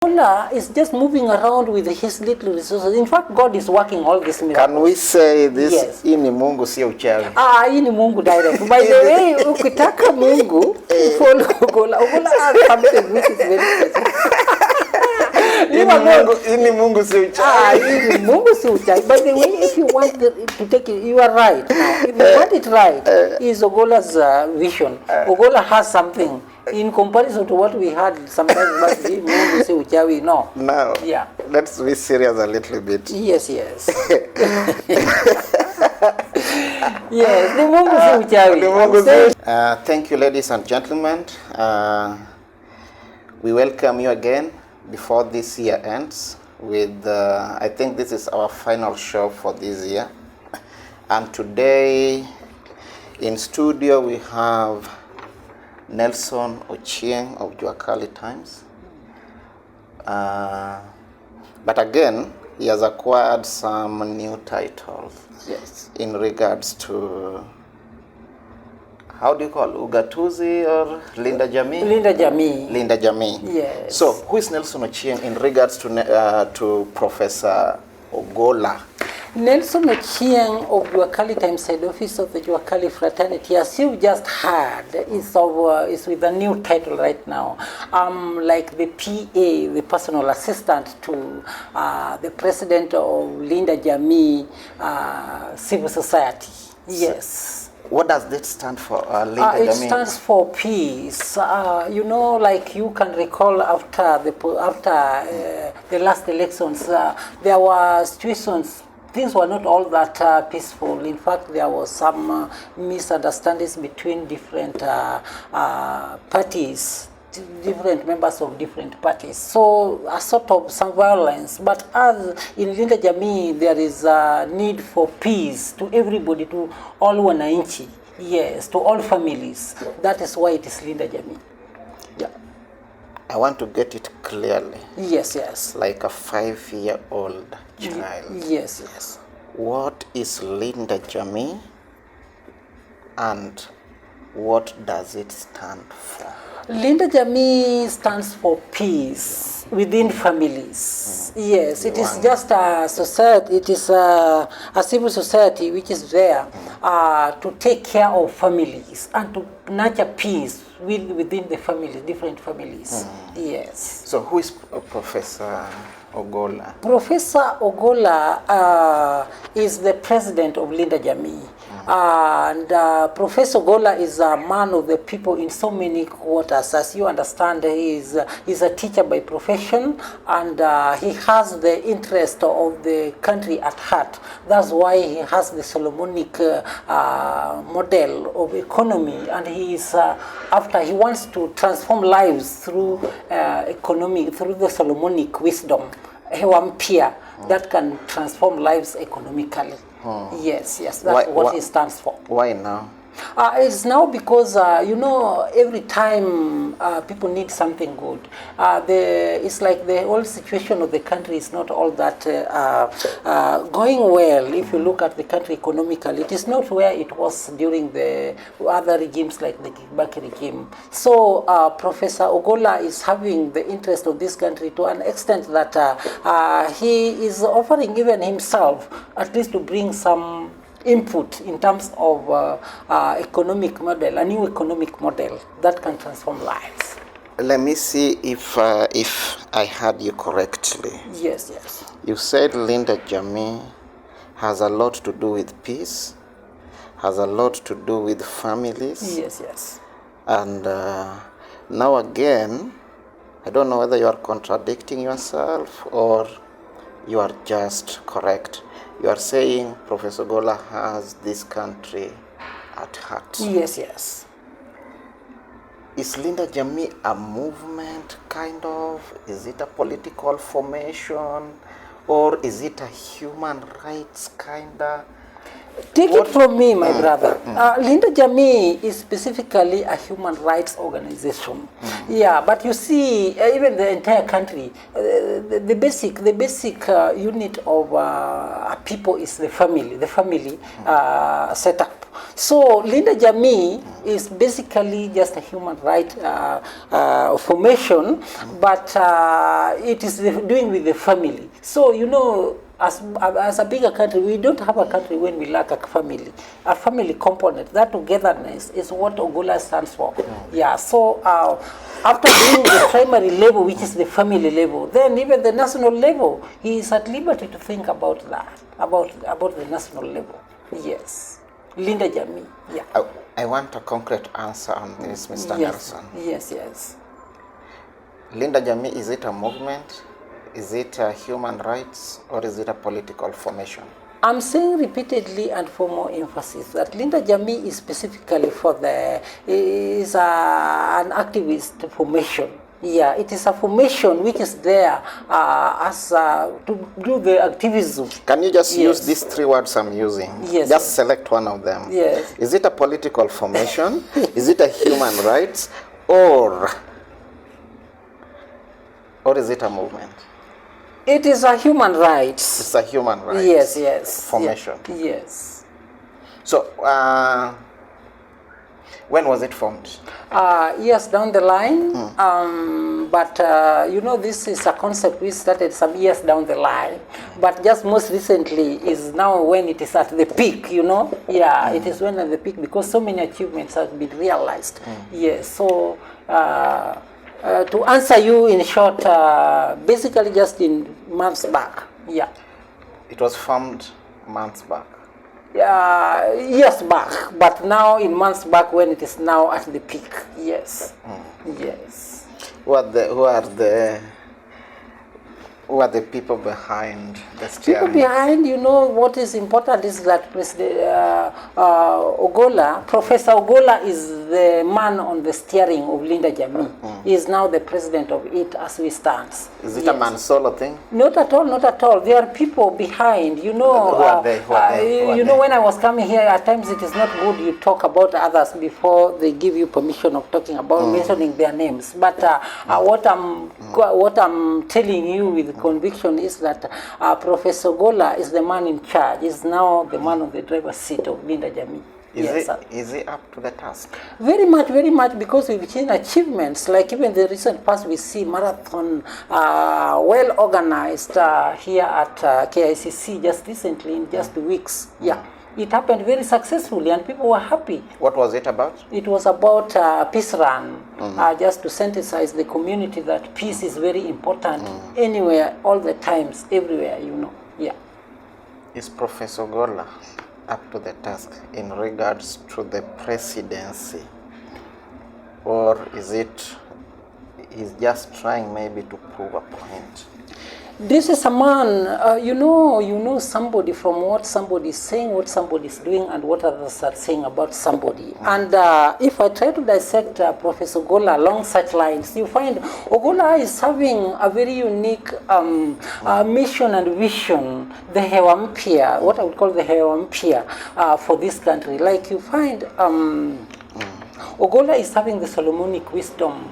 Ogolla is just moving around with his little resources. In fact, God is working all this miracles. Can we say this? Yes. Hii ni Mungu sio uchawi. Hii ni Mungu direct. By the way, ukitaka Mungu, follow Ogolla. Ogolla has something which is very specific. Hii ni Mungu sio uchawi. Hii ni Mungu sio uchawi. By the way, if you want to take it, you are right. Now, if you want it right, is Ogolla's vision. Ogolla has something. In comparison to what we had sometimes back then, Mungu sio uchawi, no. Now, yeah. Let's be serious a little bit. Yes. Yes, the Mungu sio uchawi. Thank you, ladies and gentlemen. We welcome you again before this year ends with, I think this is our final show for this year. And today in studio we have Nelson Ochieng of Juakali Times. But again, he has acquired some new titles. Yes. In regards to, how do you call Ugatuzi or Linda Jamii? Linda Jamii. Linda Jamii. Yes. So, who is Nelson Ochieng in regards to Professor Ogolla? Nelson Ochieng of Juakali Times, head office of the Juakali fraternity, as you just heard, is with a new title right now. Like the PA, the personal assistant to the president of Linda Jamii Civil Society. Yes. What does that stand for, Linda Jamii? It stands for peace. You know, like you can recall after the last elections, there were situations. Things were not all that peaceful. In fact, there was some misunderstandings between different parties, different members of different parties. So a sort of some violence. But as in Linda Jamii, there is a need for peace to everybody, to all wananchi. Yes, to all families. That is why it is Linda Jamii. Yeah. I want to get it clearly. Yes. Like a 5-year-old child. Yes. What is Linda Jamii and what does it stand for? Linda Jamii stands for peace within families. Yes, it is just a society, it is a civil society which is there to take care of families and to nurture peace within the families, different families. Yes. So who is Professor Ogolla? Professor Ogolla is the president of Linda Jamii. And Professor Ogolla is a man of the people in so many quarters. As you understand, he is a teacher by profession, and he has the interest of the country at heart. That's why he has the Solomonic model of economy, and he is after he wants to transform lives through economy, through the Solomonic wisdom, Hewampia, that can transform lives economically. Yes, that's what it stands for. Why now? It's now because, you know, every time people need something good, it's like the whole situation of the country is not all that going well. If you look at the country economically, it is not where it was during the other regimes like the Kibaki regime. So Professor Ogolla is having the interest of this country to an extent that he is offering even himself at least to bring some input in terms of economic model, a new economic model that can transform lives. Let me see if I heard you correctly. Yes. You said Linda Jamii has a lot to do with peace, has a lot to do with families. Yes. And now again, I don't know whether you are contradicting yourself or you are just correct. You are saying Professor Ogolla has this country at heart. Yes. Is Linda Jamii a movement, kind of? Is it a political formation? Or is it a human rights, kind of? Take it from me, my brother. Linda Jamii is specifically a human rights organization. Yeah, but you see, even the entire country, the basic unit of people is the family setup. So Linda Jamii is basically just a human right formation, but it is doing with the family. So, you know, as a bigger country, we don't have a country when we lack a family component. That togetherness is what Ogolla stands for. Yeah, so after doing the primary level, which is the family level, then even the national level, he is at liberty to think about that, about the national level. Yes. Linda Jamii, yeah. I want a concrete answer on this, Mr. Nelson. Yes. Linda Jamii, is it a movement? Is it human rights, or is it a political formation? I'm saying repeatedly and for more emphasis that Linda Jamii is specifically is an activist formation. Yeah, it is a formation which is there to do the activism. Can you just use these 3 words I'm using? Yes. Just select one of them. Yes. Is it a political formation? Is it a human rights? Or is it a movement? It is a human rights. It's a human rights yes. formation. Yes. So, when was it formed? Years down the line, but you know, this is a concept we started some years down the line, but just most recently is now when it is at the peak, you know. Yeah, it is when at the peak because so many achievements have been realized. Yes, so to answer you in short, basically just in months back. Yeah. It was formed months back. Years back, but now in months back when it is now at the peak. Yes. Yes. Who are the people behind the steering? People behind, you know, what is important is that President Ogolla, Professor Ogolla is the man on the steering of Linda Jamii. He is now the president of it as we stand. Is it a man solo thing? Not at all, not at all. There are people behind, you know. Who are they? You know, when I was coming here, at times it is not good you talk about others before they give you permission of talking about mentioning their names. But what I'm telling you with conviction is that Professor Ogolla is the man in charge. Is now the man on the driver's seat of Linda Jamii. Is he up to the task? Very much, because we've seen achievements, like even the recent past we see marathon, well organized here at KICC just recently in just weeks. Yeah, it happened very successfully and people were happy. What was it about? It was about peace run, just to sensitize the community that peace is very important anywhere, all the times, everywhere, you know. Yeah. Is Professor Ogolla up to the task in regards to the presidency, or is it he's just trying maybe to prove a point? This is a man, you know somebody from what somebody is saying, what somebody is doing, and what others are saying about somebody. And if I try to dissect Professor Ogolla along such lines, you find Ogolla is having a very unique mission and vision, the Hewa Mpya, what I would call the Hewa Mpya for this country. Like you find Ogolla is having the Solomonic wisdom,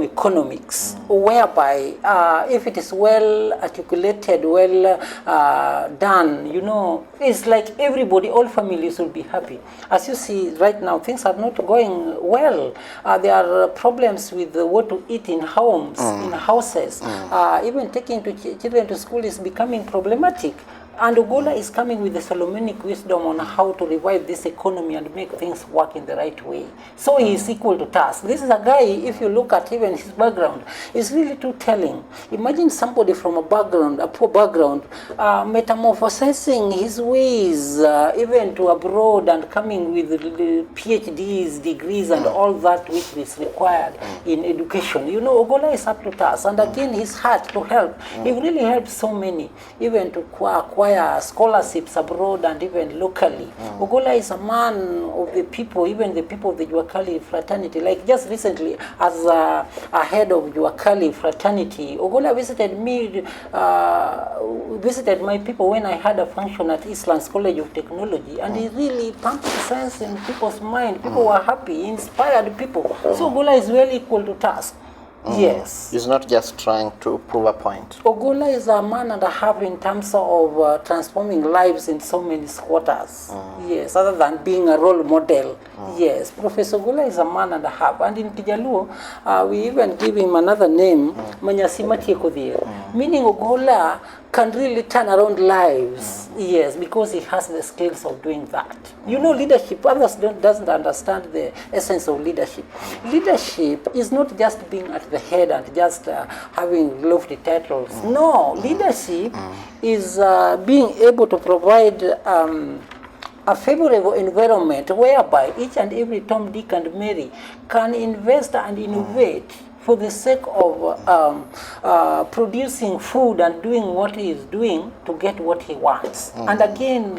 economics, whereby if it is well articulated, well done, you know, it's like everybody, all families will be happy. As you see right now, things are not going well. There are problems with what to eat in homes, in houses. Even taking children to school is becoming problematic. And Ogolla is coming with the Solomonic wisdom on how to revive this economy and make things work in the right way. So he is equal to task. This is a guy, if you look at even his background, is really too telling. Imagine somebody from a poor background, metamorphosizing his ways even to abroad and coming with the PhDs, degrees, and all that which is required in education. You know, Ogolla is up to task. And again, his heart to help. He really helped so many, even to acquire scholarships abroad and even locally. Ogolla is a man of the people, even the people of the Juakali fraternity. Like just recently, as a head of Juakali fraternity, Ogolla visited me, visited my people when I had a function at Eastlands College of Technology, and he really pumped sense in people's mind. People were happy, inspired people. So Ogolla is well equal to task. Yes. He's not just trying to prove a point. Ogolla is a man and a half in terms of transforming lives in so many squatters. Yes, other than being a role model. Yes, Professor Ogolla is a man and a half. And in Kijaluo, we even give him another name, Manyasima Tiekodhir, meaning Ogolla can really turn around lives. Yes, because he has the skills of doing that. You know, leadership, others doesn't understand the essence of leadership. Leadership is not just being at the head and just having lofty titles. No, leadership is being able to provide a favorable environment whereby each and every Tom, Dick, and Mary can invest and innovate for the sake of producing food and doing what he is doing to get what he wants. And again,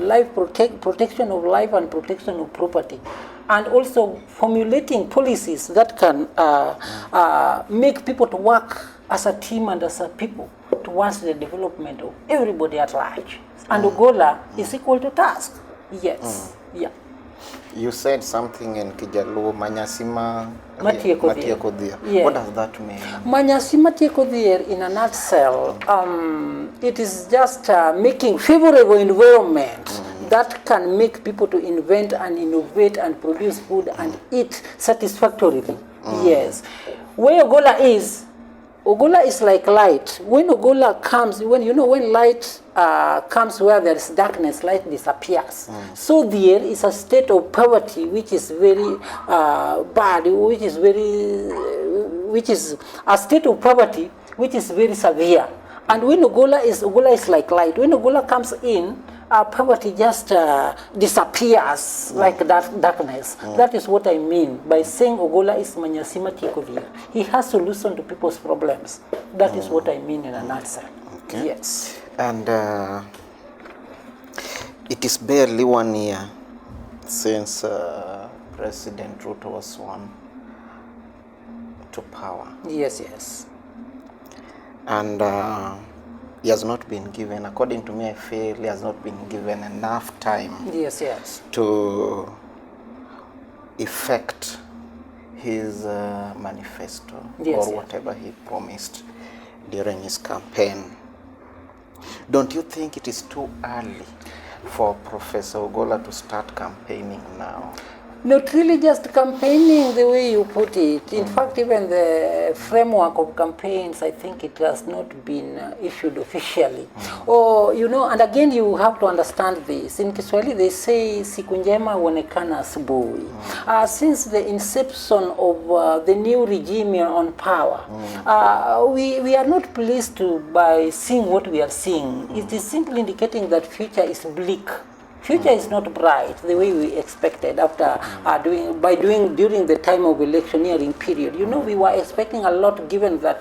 protection of life and protection of property. And also formulating policies that can make people to work as a team and as a people towards the development of everybody at large. And Ogolla is equal to task. Yes. Yeah. You said something in Kijaluo, Manyasima Matiekodhir. Yeah. What does that mean? Manyasima Matiekodhir, in a nutshell, it is just making favorable environment that can make people to invent and innovate and produce food and eat satisfactorily. Yes. Where Ogolla is like light. When Ogolla comes, when light comes where there is darkness, light disappears. So there is a state of poverty which is very bad, which is a state of poverty which is very severe. And when Ogolla is like light. When Ogolla comes in, poverty just disappears like darkness. That is what I mean by saying Ogolla is Manyasima Tiekodhir. He has solution to people's problems. That is what I mean in a nutshell. Okay. Yes. And it is barely 1 year since President Ruto was sworn to power. Yes. And he has not been given, according to me, I feel he has not been given enough time to effect his manifesto or whatever he promised during his campaign. Don't you think it is too early for Professor Ogolla to start campaigning now? Not really just campaigning the way you put it. In fact, even the framework of campaigns, I think it has not been issued officially. Or, and again, you have to understand this. In Kiswahili, they say, siku njema huonekana asubuhi. Since the inception of the new regime on power, we are not pleased by seeing what we are seeing. It is simply indicating that future is bleak. Future is not bright the way we expected after during the time of electioneering period. We were expecting a lot, given that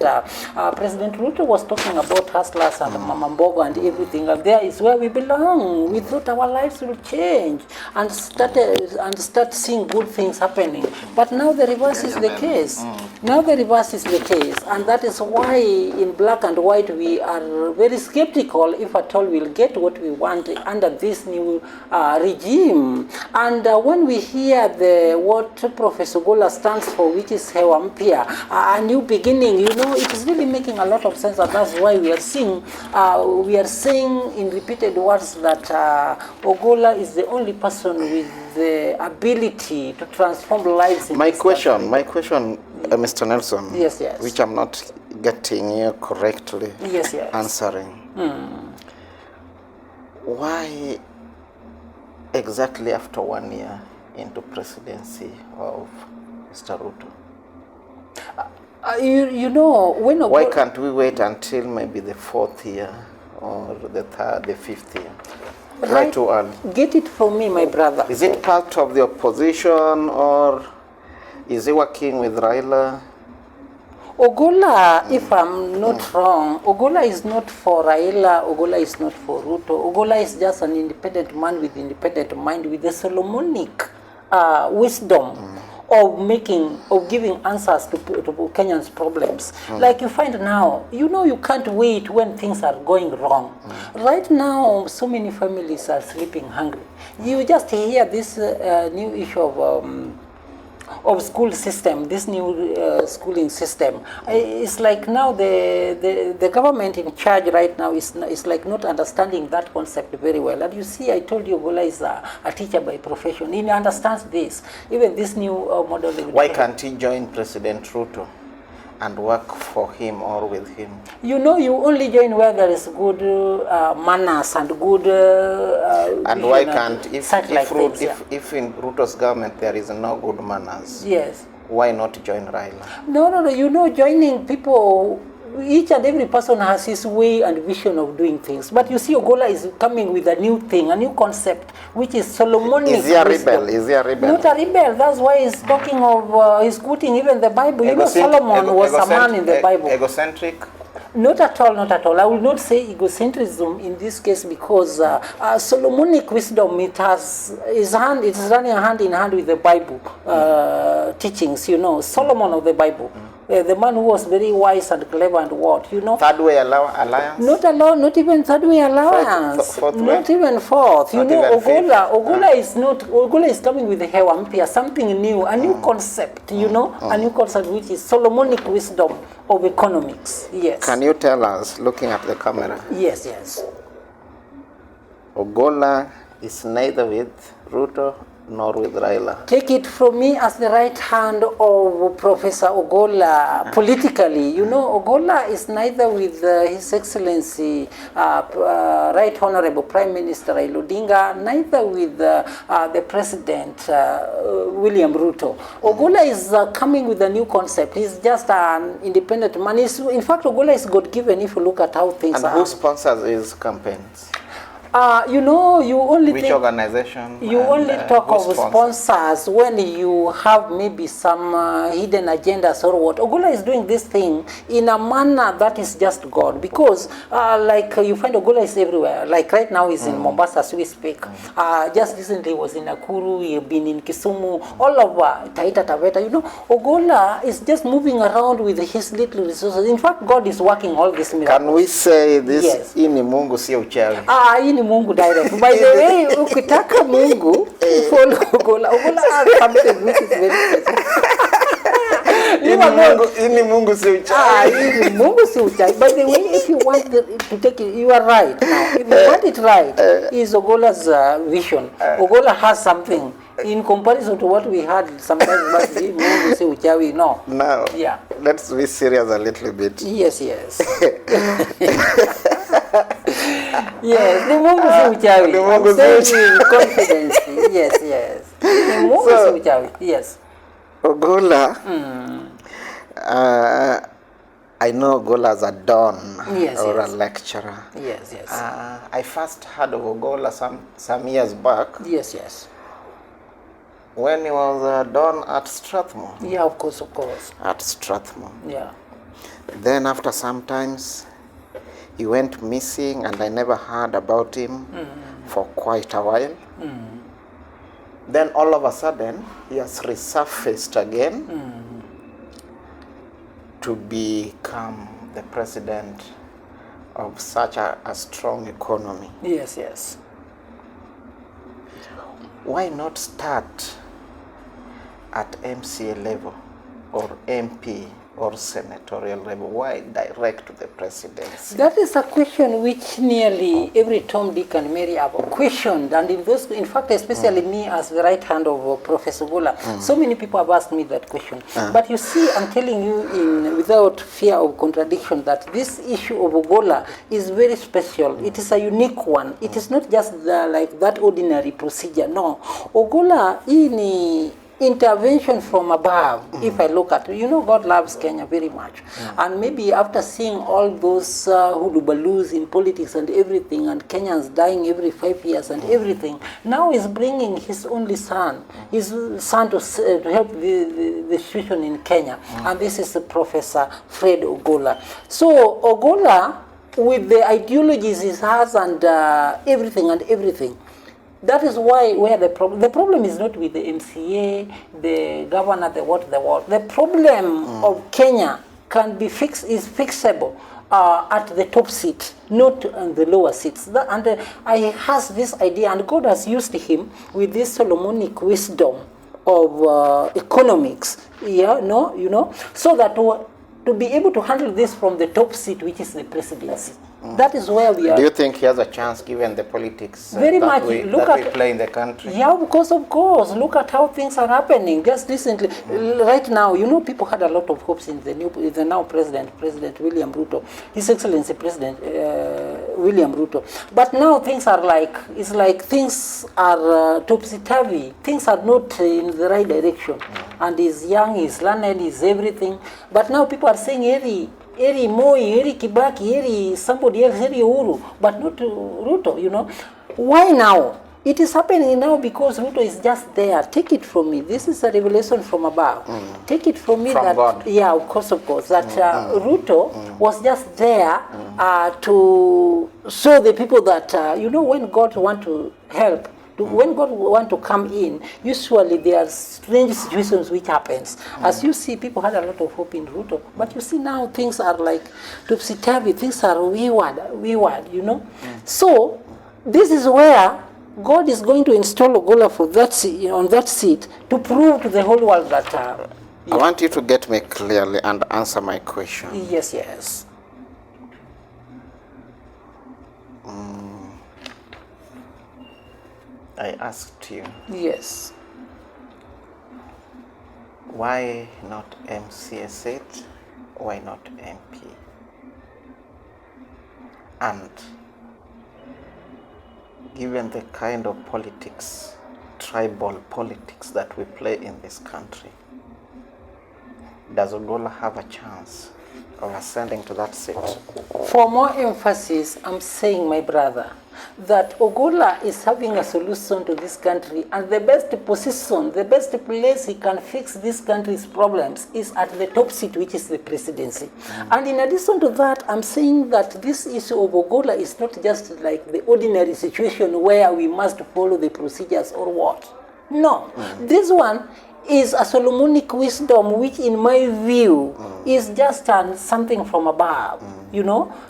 President Ruto was talking about hustlers and Mamambogo and everything, and there is where we belong. We thought our lives will change and start seeing good things happening. But now the reverse is the case. Now the reverse is the case, and that is why in black and white we are very skeptical if at all we'll get what we want under this new regime. And when we hear what Professor Ogolla stands for, which is Hewa Mpya, a new beginning, it is really making a lot of sense, and that's why we are saying in repeated words that Ogolla is the only person with the ability to transform lives in my question, Mr. Nelson, yes, which I'm not getting you correctly answering. Why exactly after 1 year into presidency of Mr. Ruto? Why can't we wait until maybe the 4th year or the 5th year? Why too early? Get it from me, my brother. Is it part of the opposition, or is he working with Raila? Ogolla, if I'm not wrong, Ogolla is not for Raila, Ogolla is not for Ruto. Ogolla is just an independent man with independent mind, with the Solomonic wisdom of giving answers to Kenyans' problems. Like you find now, you can't wait when things are going wrong. Right now, so many families are sleeping hungry. You just hear this new issue of school system, this new schooling system. It's like now the government in charge right now is like not understanding that concept very well. And you see, I told you, Ogolla is a teacher by profession. He understands this, even this new model. Why can't he join President Ruto and work for him or with him? You know, you only join where there is good manners and good. And why can't, if in Ruto's government there is no good manners? Yes. Why not join Raila? No. You know, joining people. Each and every person has his way and vision of doing things. But you see, Ogolla is coming with a new thing, a new concept, which is Solomonic. Is he a rebel? Is he a rebel? Not a rebel. That's why he's talking of, he's quoting even the Bible. You know, Solomon was a man in the Bible. Egocentric? Not at all, not at all. I will not say egocentrism in this case because Solomonic wisdom, it's running hand in hand with the Bible teachings, you know, Solomon of the Bible. The man who was very wise and clever and what, you know. Third way alliance? Not even third way alliance. Fourth not way? Even fourth. You know, Ogolla is coming with hewa mpya, something new, a new concept, you know, a new concept which is Solomonic wisdom of economics. Yes. Can you tell us, looking at the camera? Yes. Ogolla is neither with Ruto nor with Raila. Take it from me as the right hand of Professor Ogolla politically. You know, Ogolla is neither with His Excellency Right Honorable Prime Minister Raila Odinga, neither with the President William Ruto. Ogolla is coming with a new concept. He's just an independent man. In fact, Ogolla is God-given if you look at how things are. And who sponsors his campaigns? You know, you only Which organization? You only talk of sponsors when you have maybe some hidden agendas or what. Ogolla is doing this thing in a manner that is just God, because like you find Ogolla is everywhere. Like right now he's in Mombasa as we speak. Just recently was in Nakuru, he's been in Kisumu, all over Taita Taveta. You know, Ogolla is just moving around with his little resources. In fact, God is working all this miracles. Can we say this? Yes. Ini Mungu sio uchawi. Ini Mungu direct. By the way, ukitaka Mungu, follow Ogolla. Ogolla has something which is very special. Ini Mungu si uchawi. Ini Mungu si uchawi. By the way, if you want to take it, you are right. Now, if you want it right, is Ogolla's vision. Ogolla has something. In comparison to what we had sometimes must be Mungu si uchawi. No. Now, let's be serious a little bit. Yes. Yes, the Mungu si uchawi. The Mungu si uchawi. Confidence. Yes. The Mungu si uchawi. Yes. Ogolla. I know Ogolla as a don or a lecturer. Yes. I first heard of Ogolla some years back. Yes. When he was a don at Strathmore. Yeah, of course. At Strathmore. Yeah. Then after some times, he went missing and I never heard about him for quite a while. Then all of a sudden, he has resurfaced again to become the president of such a strong economy. Yes. Why not start at MCA level or MP or senatorial level? Why direct to the presidency? That is a question which nearly every Tom, Dick and Mary have questioned, and in fact, especially me as the right hand of Professor Ogolla, so many people have asked me that question. But you see, I'm telling you without fear of contradiction that this issue of Ogolla is very special. It is a unique one. It is not just like that ordinary procedure. No, Ogolla in intervention from above. If I look at, God loves Kenya very much. And maybe after seeing all those hudubaloos in politics and everything, and Kenyans dying every 5 years and everything, now he's bringing his only son, to help the situation in Kenya. And this is Professor Fred Ogolla. So Ogolla, with the ideologies he has and everything, that is where the problem is not with the MCA, the governor, the what. The problem of Kenya is fixable at the top seat, not on the lower seats. I has this idea, and God has used him with this Solomonic wisdom of economics, so that to be able to handle this from the top seat, which is the presidency. That is where we are. Do you think he has a chance given the politics Very much. we play in the country? Yeah, because of course. Look at how things are happening. Just recently, right now, people had a lot of hopes in the now President William Ruto, His Excellency President William Ruto. But now things are things are topsy-turvy. Things are not in the right direction. And he's young, he's learned, he's everything. But now people are saying, Eri Moi, Eri Kibaki, Eri somebody else, Eri Uhuru, but not Ruto, Why now? It is happening now because Ruto is just there. Take it from me. This is a revelation from above. Take it from me from God. Yeah, of course, that Ruto was just there to show the people that, when God want to help, when God want to come in, usually there are strange situations which happens. As you see, people had a lot of hope in Ruto, but you see now things are like topsy-turvy, things are wayward, So this is where God is going to install Ogolla for on that seat to prove to the whole world that... I want you to get me clearly and answer my question. Yes. I asked you. Yes. Why not MCA seat? Why not MP? And given the kind of politics, tribal politics that we play in this country, does Ogolla have a chance of ascending to that seat? For more emphasis, I'm saying, my brother, that Ogolla is having a solution to this country, and the best position, the best place he can fix this country's problems is at the top seat, which is the presidency. And in addition to that, I'm saying that this issue of Ogolla is not just like the ordinary situation where we must follow the procedures or what. No, this one is a Solomonic wisdom, which in my view is just something from above.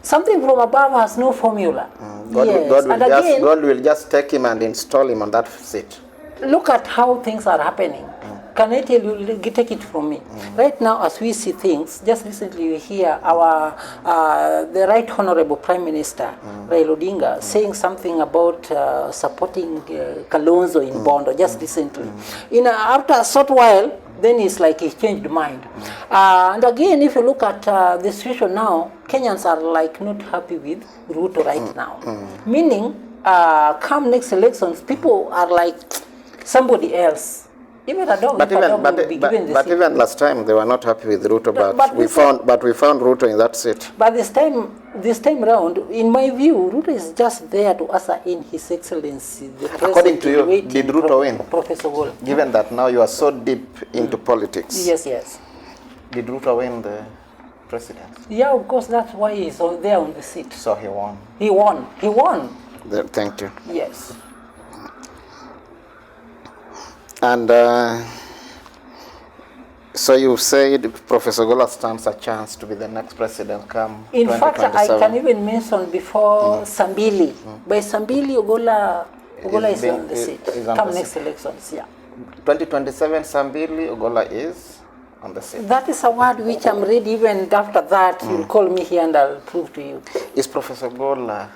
Something from above has no formula. God will just take him and install him on that seat. Look at how things are happening. Can I tell you, take it from me. Right now, as we see things, just recently we hear the Right Honorable Prime Minister, Raila Odinga, saying something about supporting Kalonzo in Bondo, just recently. After a short while, then it's like he changed mind. And again, if you look at the situation now, Kenyans are like not happy with Ruto right now. Meaning, come next elections, people are like somebody else. Even even last time they were not happy with Ruto, but we found Ruto in that seat. But this time round, in my view, Ruto is just there to usher in His Excellency. According to you, did Ruto win? Professor Ogolla. Given that now you are so deep into politics. Yes. Did Ruto win the presidency? Yeah, of course. That's why he's there on the seat. So he won. He won. Thank you. Yes. And so you said Professor Ogolla stands a chance to be the next president come 2027. In fact, I can even mention before Sambili. By Sambili, Ogolla is on the seat. Come next elections, yeah. 2027, Sambili, Ogolla is on the seat. That is a word which I'm ready. Even after that, you'll call me here and I'll prove to you. Is Professor Ogolla...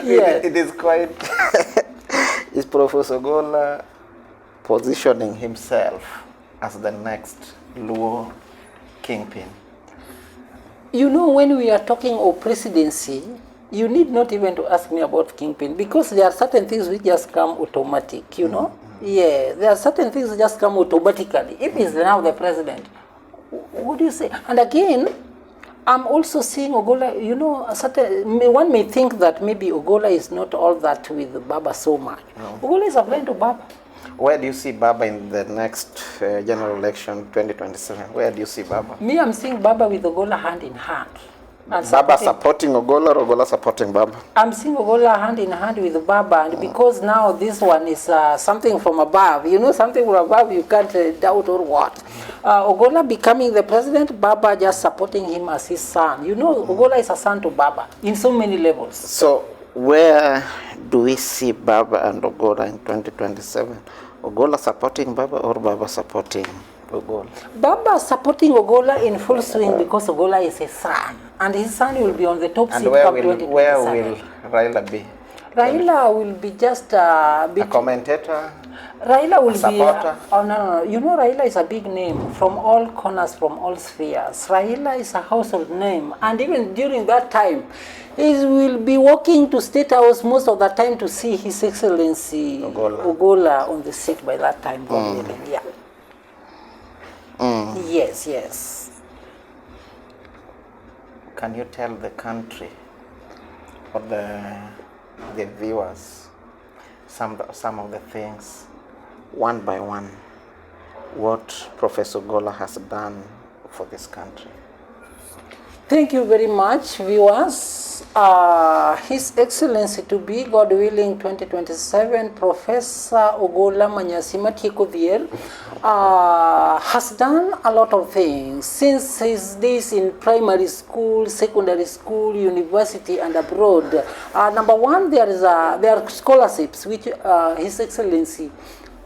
Yes. It is quite... Is Professor Ogolla positioning himself as the next Luo kingpin? When we are talking of presidency, you need not even to ask me about kingpin, because there are certain things which just come automatic, Yeah, there are certain things that just come automatically. If he's now the president, what do you say? And again, I'm also seeing Ogolla, one may think that maybe Ogolla is not all that with Baba so much. No. Ogolla is a friend to Baba. Where do you see Baba in the next general election 2027? Where do you see Baba? Me, I'm seeing Baba with Ogolla hand in hand. Baba supporting Ogolla or Ogolla supporting Baba? I'm seeing Ogolla hand in hand with Baba, and because now this one is something from above, something from above you can't doubt or what. Ogolla becoming the president, Baba just supporting him as his son. Ogolla is a son to Baba in so many levels. So where do we see Baba and Ogolla in 2027? Ogolla supporting Baba or Baba supporting Ogolla? Baba supporting Ogolla in full swing because Ogolla is his son, and his son will be on the top seat come 2027. Where will Raila be? Raila will be just a commentator? Raila will a supporter? be no. You know, Raila is a big name from all corners, from all spheres. Raila is a household name, and even during that time, he will be walking to State House most of the time to see His Excellency Ogolla on the seat by that time. Yeah. Yes, yes. Can you tell the country or the viewers some of the things, one by one, what Professor Ogolla has done for this country? Thank you very much, viewers. His Excellency to be, God willing, 2027, Professor Ogolla Manyasima Tikovier has done a lot of things since his days in primary school, secondary school, university, and abroad. Number one, there are scholarships which His Excellency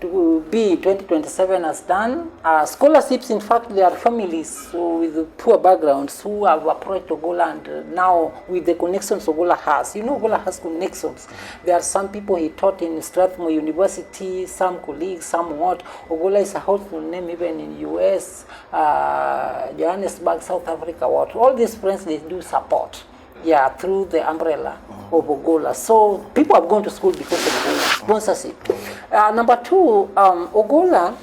to be 2027 has done. Scholarships, in fact, there are families with poor backgrounds who have approached Ogolla, and now with the connections Ogolla has. You know, Ogolla has connections. There are some people he taught in Strathmore University, some colleagues, some what. Ogolla is a household name even in US, Johannesburg, South Africa, what. All these friends, they do support. Yeah, through the umbrella of Ogolla. So people have gone to school because of sponsorship. Number two, Ogolla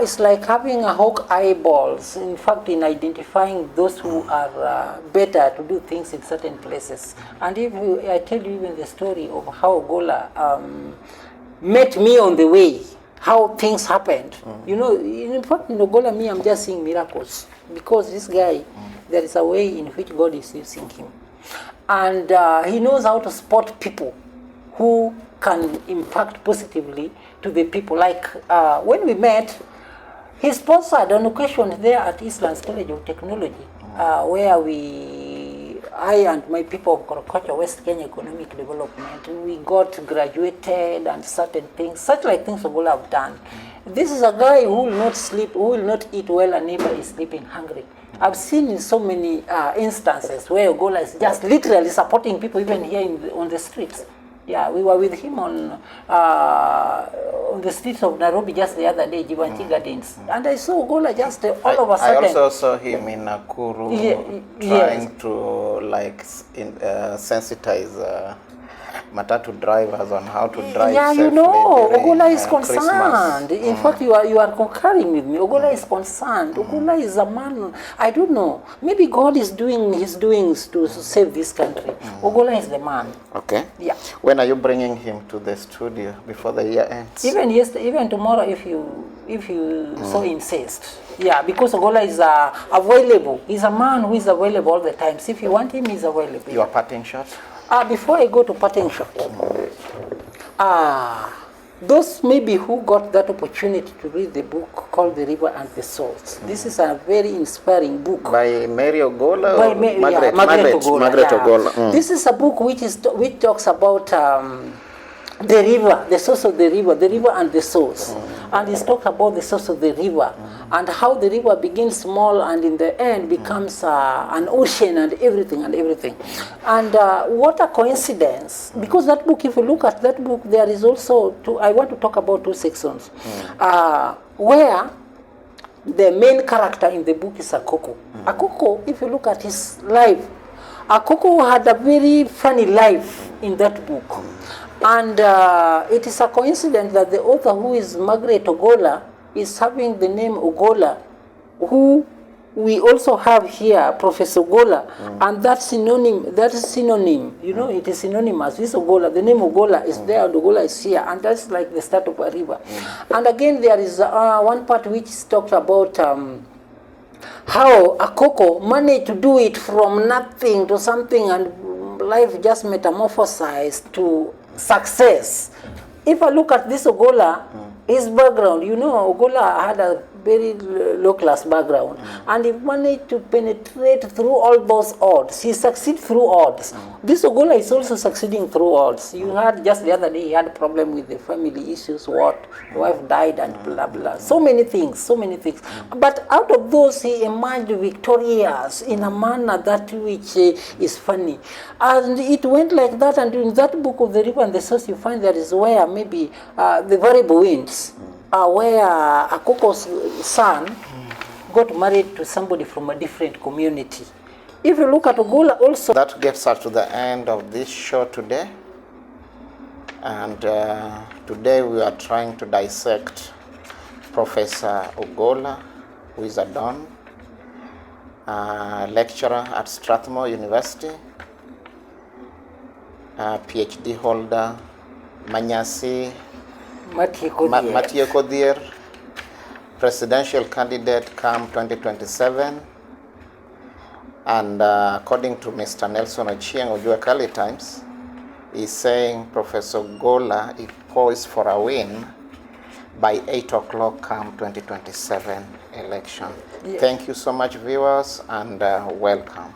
is like having a hawk eyeballs, in fact, in identifying those who are better to do things in certain places. And if I tell you even the story of how Ogolla met me on the way, how things happened. You know, in fact, in Ogolla, me, I'm just seeing miracles because this guy, there is a way in which God is using him. And he knows how to spot people who can impact positively to the people. Like when we met, he sponsored an occasion there at Eastlands College of Technology, where I and my people of Korokocho, West Kenya Economic Development, we got graduated and certain things, such like things Ogolla have done. This is a guy who will not sleep, who will not eat well, and neighbor is sleeping hungry. I've seen in so many instances where Ogolla is just literally supporting people even here on the streets. Yeah, we were with him on the streets of Nairobi just the other day, Jivanchi Gardens. And I saw Ogolla just all of a sudden. I also saw him in Nakuru trying to like sensitize matatu drivers on how to drive safely. You know, Ogolla is Christmas. concerned. In fact, you are concurring with me. Ogolla is concerned. Ogolla is a man, I don't know, maybe God is doing his doings to save this country. Ogolla is the man. Okay. Yeah. When are you bringing him to the studio before the year ends? Even tomorrow, if you so insist. Yeah, because Ogolla is available. He's a man who is available all the time. So if you want him, he's available. Your parting shot? Before I go to parting shot, those maybe who got that opportunity to read the book called The River and the Souls. This is a very inspiring book. By Mary Ogolla? By Margaret Ogolla. Margaret Ogolla. This is a book which talks about the river, the source of the river and the source. And it's talked about the source of the river and how the river begins small and in the end becomes an ocean and everything. And what a coincidence, because that book, if you look at that book, there is also, I want to talk about two sections, where the main character in the book is Akoko. Akoko, if you look at his life, Akoko had a very funny life in that book. And it is a coincidence that the author, who is Margaret Ogolla, is having the name Ogolla, who we also have here, Professor Ogolla, and that is synonym, you know, it is synonymous. This Ogolla, the name Ogolla is there, and Ogolla is here, and that's like the start of a river. And again, there is one part which talks about how Akoko managed to do it from nothing to something, and life just metamorphosized to success. If I look at this Ogolla, his background, you know, Ogolla had a very low-class background, and he managed to penetrate through all those odds. He succeeded through odds. This Ogolla is also succeeding through odds. You heard just the other day he had a problem with the family issues, the wife died and blah, blah. So many things, so many things. But out of those, he emerged victorious in a manner that which is funny. And it went like that, and in that book of The River and the Source, you find that is where maybe the variable winds, where Akoko's son got married to somebody from a different community. If you look at Ogolla also... That gets us to the end of this show today. And today we are trying to dissect Professor Ogolla, who is a Don, lecturer at Strathmore University, PhD holder, Manyasi Mathieu Kodier, presidential candidate come 2027, and according to Mr. Nelson Ochieng of Kali Times, is saying Professor Ogolla is poised for a win by 8 o'clock come 2027 election. Yeah. Thank you so much, viewers, and welcome.